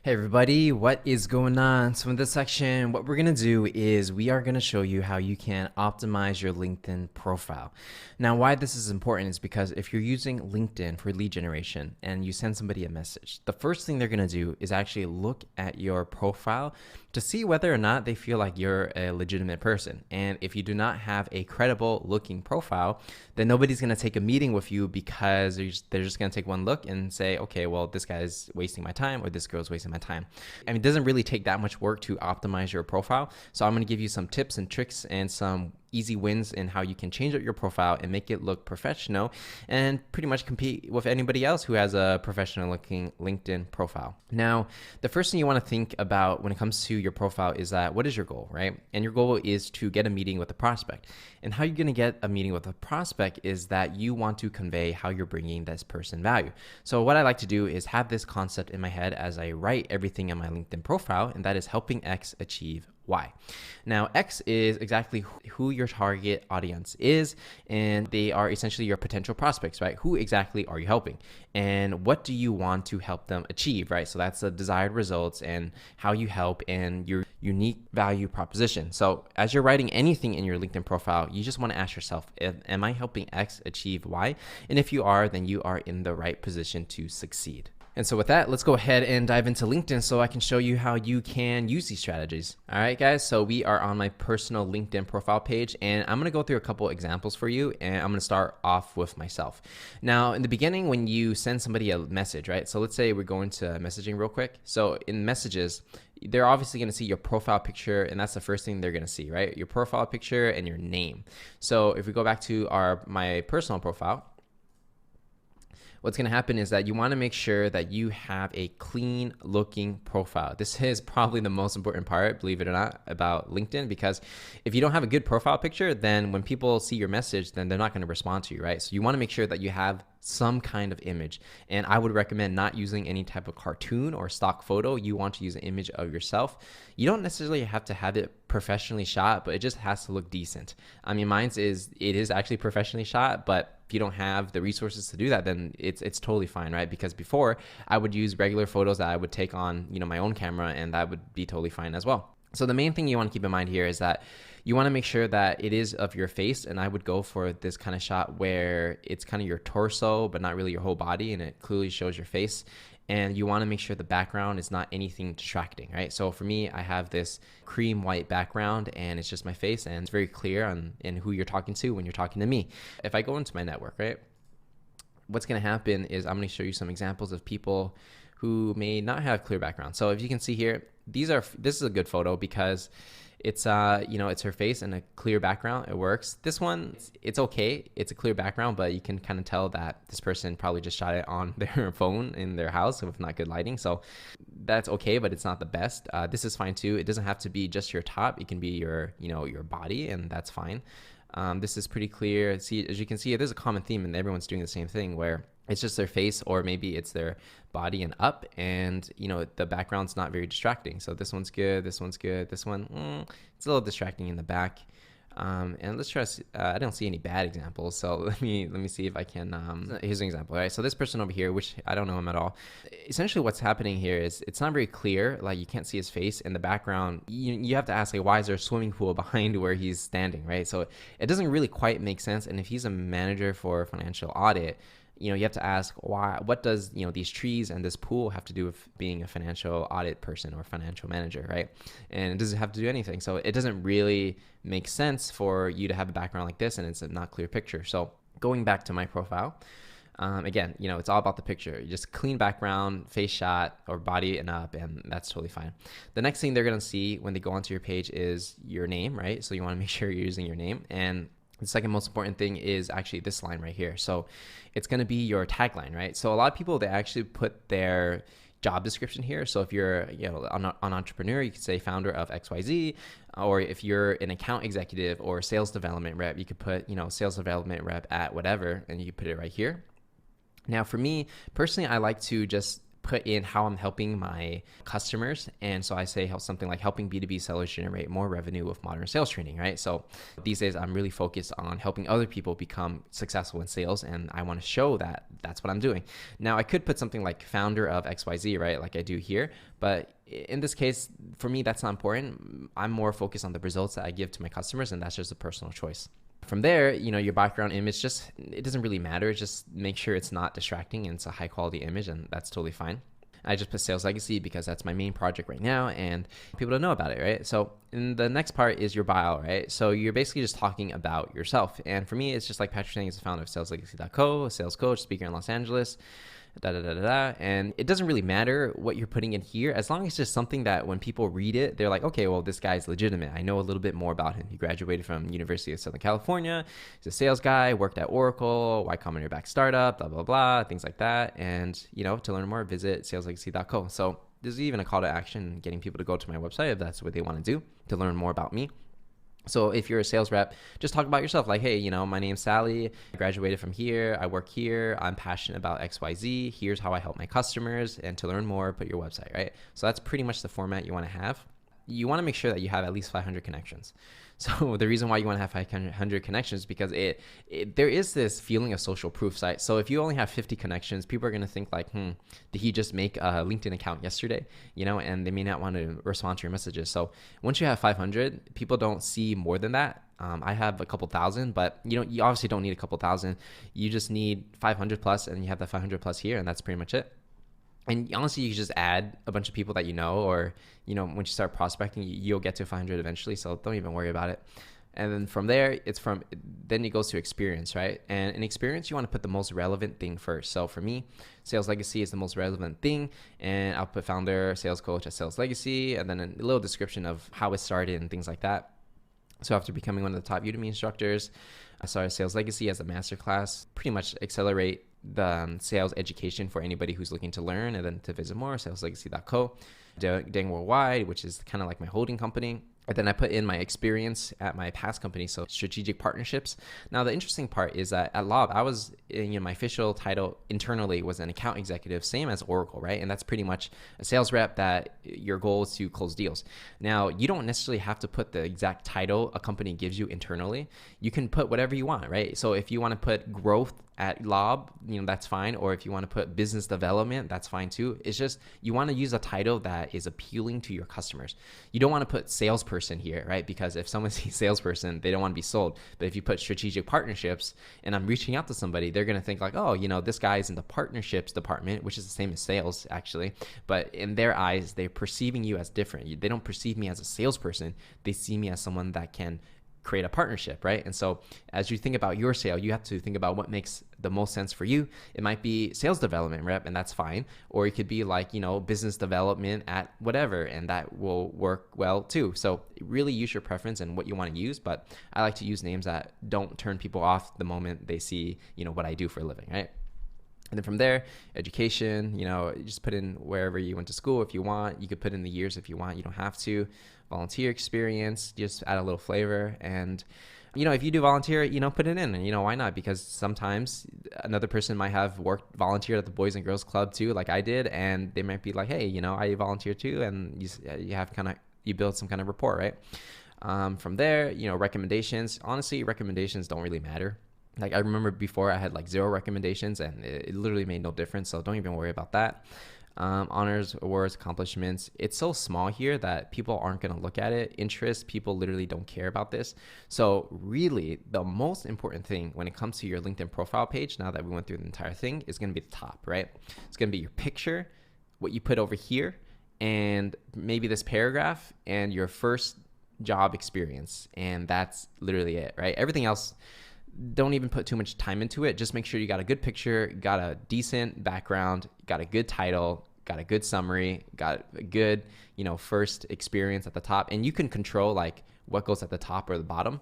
Hey everybody, what is going on? So in this section, what we're going to do is we are going to show you how you can optimize your LinkedIn profile. Now, why this is important is because if you're using LinkedIn for lead generation and you send somebody a message, the first thing they're going to do is actually look at your profile to see whether or not they feel like you're a legitimate person. And if you do not have a credible looking profile, then nobody's going to take a meeting with you because they're just going to take one look and say, okay, well, this guy's wasting my time or this girl's wasting my time. I mean, it doesn't really take that much work to optimize your profile. So I'm going to give you some tips and tricks and some easy wins in how you can change up your profile and make it look professional and pretty much compete with anybody else who has a professional looking LinkedIn profile. Now, the first thing you want to think about when it comes to your profile is that what is your goal, right? And your goal is to get a meeting with a prospect. And how you're going to get a meeting with a prospect is that you want to convey how you're bringing this person value. So what I like to do is have this concept in my head as I write everything in my LinkedIn profile, and that is helping X achieve Y. Now, X is exactly who your target audience is, and they are essentially your potential prospects, right? Who exactly are you helping? And what do you want to help them achieve, right? So that's the desired results and how you help and your unique value proposition. So as you're writing anything in your LinkedIn profile, you just want to ask yourself, am I helping X achieve Y? And if you are, then you are in the right position to succeed. And so with that, let's go ahead and dive into LinkedIn so I can show you how you can use these strategies. All right, guys, so we are on my personal LinkedIn profile page, and I'm going to go through a couple examples for you, and I'm going to start off with myself. Now, in the beginning, when you send somebody a message, right? So let's say we're going to messaging real quick. So in messages, they're obviously going to see your profile picture, and that's the first thing they're going to see, right? Your profile picture and your name. So if we go back to my personal profile, what's going to happen is that you want to make sure that you have a clean looking profile. This is probably the most important part, believe it or not, about LinkedIn, because if you don't have a good profile picture, then when people see your message, then they're not going to respond to you, right? So you want to make sure that you have some kind of image. And I would recommend not using any type of cartoon or stock photo. You want to use an image of yourself. You don't necessarily have to have it professionally shot, but it just has to look decent. I mean, it is actually professionally shot, but if you don't have the resources to do that, then it's totally fine, right? Because before I would use regular photos that I would take on, my own camera, and that would be totally fine as well. So the main thing you want to keep in mind here is that you want to make sure that it is of your face, and I would go for this kind of shot where it's kind of your torso, but not really your whole body, and it clearly shows your face. And you want to make sure the background is not anything distracting, right? So for me, I have this cream white background, and it's just my face, and it's very clear in who you're talking to when you're talking to me. If I go into my network, right, what's going to happen is I'm going to show you some examples of people who may not have clear background. So if you can see here, this is a good photo because it's it's her face and a clear background. It works. This one, it's okay. It's a clear background, but you can kind of tell that this person probably just shot it on their phone in their house with not good lighting. So that's okay, but it's not the best. This is fine too. It doesn't have to be just your top. It can be your body, and that's fine. This is pretty clear. See, as you can see, there's a common theme, and everyone's doing the same thing where it's just their face, or maybe it's their body and up, and the background's not very distracting. So this one's good, this one's good, this one it's a little distracting in the back. And let's try. I don't see any bad examples, so let me see if I can. Here's an example, right? So this person over here, which I don't know him at all. Essentially, what's happening here is it's not very clear. Like, you can't see his face in the background. You have to ask, like, why is there a swimming pool behind where he's standing, right? So it doesn't really quite make sense. And if he's a manager for financial audit, you have to ask what does these trees and this pool have to do with being a financial audit person or financial manager, right? And it doesn't have to do anything. So it doesn't really make sense for you to have a background like this, and it's a not clear picture. So going back to my profile, again, it's all about the picture. You just clean background, face shot, or body and up, and that's totally fine. The next thing they're going to see when they go onto your page is your name, right? So you want to make sure you're using your name. And the second most important thing is actually this line right here. So it's going to be your tagline, right? So a lot of people, they actually put their job description here. So if you're an entrepreneur, you could say founder of XYZ, or if you're an account executive or sales development rep, you could put sales development rep at whatever, and you could put it right here. Now for me personally, I like to just put in how I'm helping my customers. And so I say something like helping B2B sellers generate more revenue with modern sales training, right? So these days I'm really focused on helping other people become successful in sales, and I want to show that that's what I'm doing. Now I could put something like founder of XYZ, right? Like I do here, but in this case, for me, that's not important. I'm more focused on the results that I give to my customers, and that's just a personal choice. From there, your background image, it doesn't really matter. Just make sure it's not distracting and it's a high quality image, and that's totally fine. I just put Sales Legacy because that's my main project right now and people don't know about it, right? So in the next part is your bio, right? So you're basically just talking about yourself. And for me, it's just like Patrick saying, is the founder of SalesLegacy.co, a sales coach, speaker in Los Angeles, and it doesn't really matter what you're putting in here, as long as it's just something that when people read it, they're like, okay, well, this guy's legitimate. I know a little bit more about him. He graduated from University of Southern California. He's a sales guy, worked at Oracle, Y Combinator backed startup, blah, blah, blah, things like that. And, to learn more, visit saleslegacy.co. So there's even a call to action, getting people to go to my website if that's what they want to do, to learn more about me. So if you're a sales rep, just talk about yourself. Like, hey, my name's Sally. I graduated from here. I work here. I'm passionate about XYZ. Here's how I help my customers. And to learn more, put your website, right? So that's pretty much the format you want to have. You want to make sure that you have at least 500 connections. So the reason why you want to have 500 connections is because there is this feeling of social proof site. So if you only have 50 connections, people are going to think like, did he just make a LinkedIn account yesterday? And they may not want to respond to your messages. So once you have 500, people don't see more than that. I have a couple thousand, but you obviously don't need a couple thousand. You just need 500 plus, and you have that 500 plus here, and that's pretty much it. And honestly, you can just add a bunch of people that or, when you start prospecting, you'll get to 500 eventually. So don't even worry about it. And then from there, then it goes to experience, right? And in experience, you want to put the most relevant thing first. So for me, Sales Legacy is the most relevant thing. And I'll put founder, sales coach at Sales Legacy, and then a little description of how it started and things like that. So after becoming one of the top Udemy instructors, I started Sales Legacy as a masterclass, pretty much accelerate the sales education for anybody who's looking to learn. And then to visit more, saleslegacy.co, Dang Worldwide, which is kind of like my holding company. And then I put in my experience at my past company, so strategic partnerships. Now, the interesting part is that at Lob, I was, my official title internally was an account executive, same as Oracle, right? And that's pretty much a sales rep that your goal is to close deals. Now, you don't necessarily have to put the exact title a company gives you internally. You can put whatever you want, right? So if you want to put growth at Lob, that's fine. Or if you want to put business development, that's fine too. It's just, you want to use a title that is appealing to your customers. You don't want to put salesperson here, right? Because if someone sees salesperson, they don't want to be sold. But if you put strategic partnerships and I'm reaching out to somebody, they're going to think like, oh, this guy is in the partnerships department, which is the same as sales actually. But in their eyes, they're perceiving you as different. They don't perceive me as a salesperson. They see me as someone that can create a partnership, right? And so as you think about your sale, you have to think about what makes the most sense for you. It might be sales development rep, and that's fine. Or it could be like, business development at whatever, and that will work well too. So really use your preference and what you want to use. But I like to use names that don't turn people off the moment they see, what I do for a living, right? And then from there, education, just put in wherever you went to school if you want. You could put in the years if you want. You don't have to. Volunteer experience, just add a little flavor. And, if you do volunteer, put it in. And, why not? Because sometimes another person might have volunteered at the Boys and Girls Club too, like I did. And they might be like, hey, I volunteer too. And you build some kind of rapport, right? From there, recommendations. Honestly, recommendations don't really matter. Like I remember before I had like 0 recommendations and it literally made no difference. So don't even worry about that. Honors, awards, accomplishments. It's so small here that people aren't going to look at it. Interest, people literally don't care about this. So really the most important thing when it comes to your LinkedIn profile page, now that we went through the entire thing, is going to be the top, right? It's going to be your picture, what you put over here, and maybe this paragraph and your first job experience. And that's literally it, right? Everything else, don't even put too much time into it. Just make sure you got a good picture, got a decent background, got a good title, got a good summary, got a good, first experience at the top. And you can control like what goes at the top or the bottom.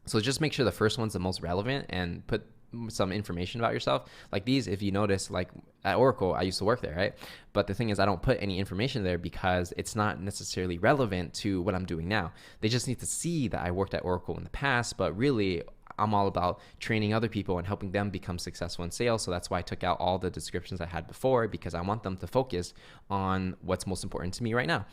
So just make sure the first one's the most relevant and put some information about yourself. Like these, if you notice, like at Oracle, I used to work there, right? But the thing is, I don't put any information there because it's not necessarily relevant to what I'm doing now. They just need to see that I worked at Oracle in the past, but really I'm all about training other people and helping them become successful in sales. So that's why I took out all the descriptions I had before, because I want them to focus on what's most important to me right now.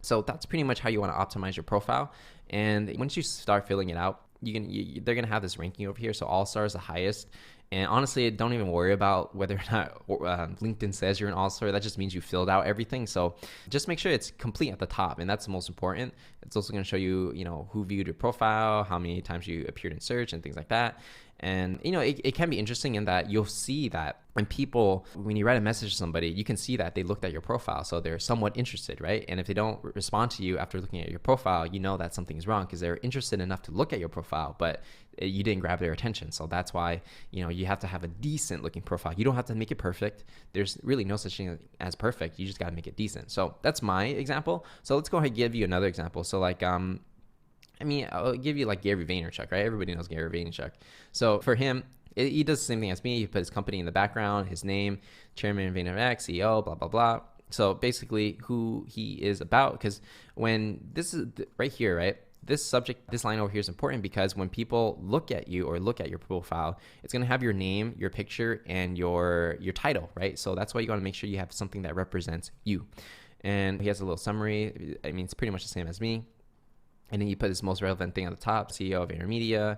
So that's pretty much how you want to optimize your profile. And once you start filling it out, they're going to have this ranking over here. So All-Star is the highest. And honestly, don't even worry about whether or not LinkedIn says you're an All-Star. That just means you filled out everything. So just make sure it's complete at the top. And that's the most important. It's also going to show you, who viewed your profile, how many times you appeared in search and things like that. And, it can be interesting in that you'll see that when you write a message to somebody, you can see that they looked at your profile. So they're somewhat interested, right? And if they don't respond to you after looking at your profile, you know that something's wrong because they're interested enough to look at your profile, but you didn't grab their attention. So that's why, you have to have a decent looking profile. You don't have to make it perfect. There's really no such thing as perfect. You just got to make it decent. So that's my example. So let's go ahead and give you another example. So I'll give you like Gary Vaynerchuk, right? Everybody knows Gary Vaynerchuk. So for him, he does the same thing as me. He put his company in the background, his name, Chairman VaynerX, CEO, blah, blah, blah. So basically who he is about, because when this is right here, right? This line over here is important because when people look at you or look at your profile, it's going to have your name, your picture, and your title, right? So that's why you want to make sure you have something that represents you. And he has a little summary. I mean, it's pretty much the same as me. And then you put this most relevant thing on the top, CEO of VaynerMedia,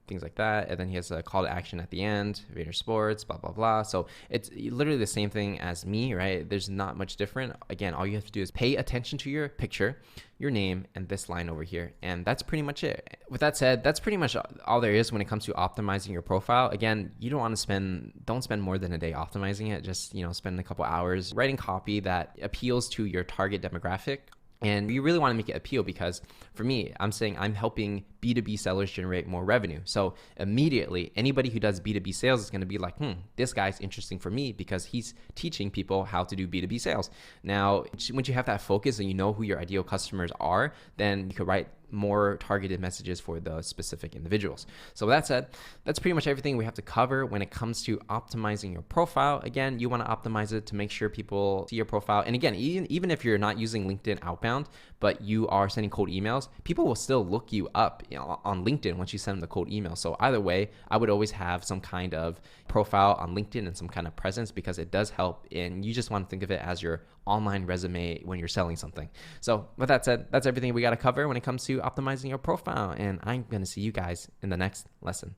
things like that. And then he has a call to action at the end, Vayner Sports, blah, blah, blah. So it's literally the same thing as me, right? There's not much different. Again, all you have to do is pay attention to your picture, your name, and this line over here. And that's pretty much it. With that said, that's pretty much all there is when it comes to optimizing your profile. Again, you don't spend more than a day optimizing it. Just, spend a couple hours writing copy that appeals to your target demographic. And you really want to make it appeal because for me, I'm saying I'm helping B2B sellers generate more revenue. So immediately, anybody who does B2B sales is going to be like, this guy's interesting for me because he's teaching people how to do B2B sales. Now, once you have that focus and you know who your ideal customers are, then you could write more targeted messages for the specific individuals. So with that said, that's pretty much everything we have to cover when it comes to optimizing your profile. Again, you want to optimize it to make sure people see your profile. And again, even if you're not using LinkedIn outbound, but you are sending cold emails, people will still look you up on LinkedIn once you send them the cold email. So either way, I would always have some kind of profile on LinkedIn and some kind of presence because it does help. And you just want to think of it as your online resume when you're selling something. So with that said, that's everything we got to cover when it comes to optimizing your profile. And I'm going to see you guys in the next lesson.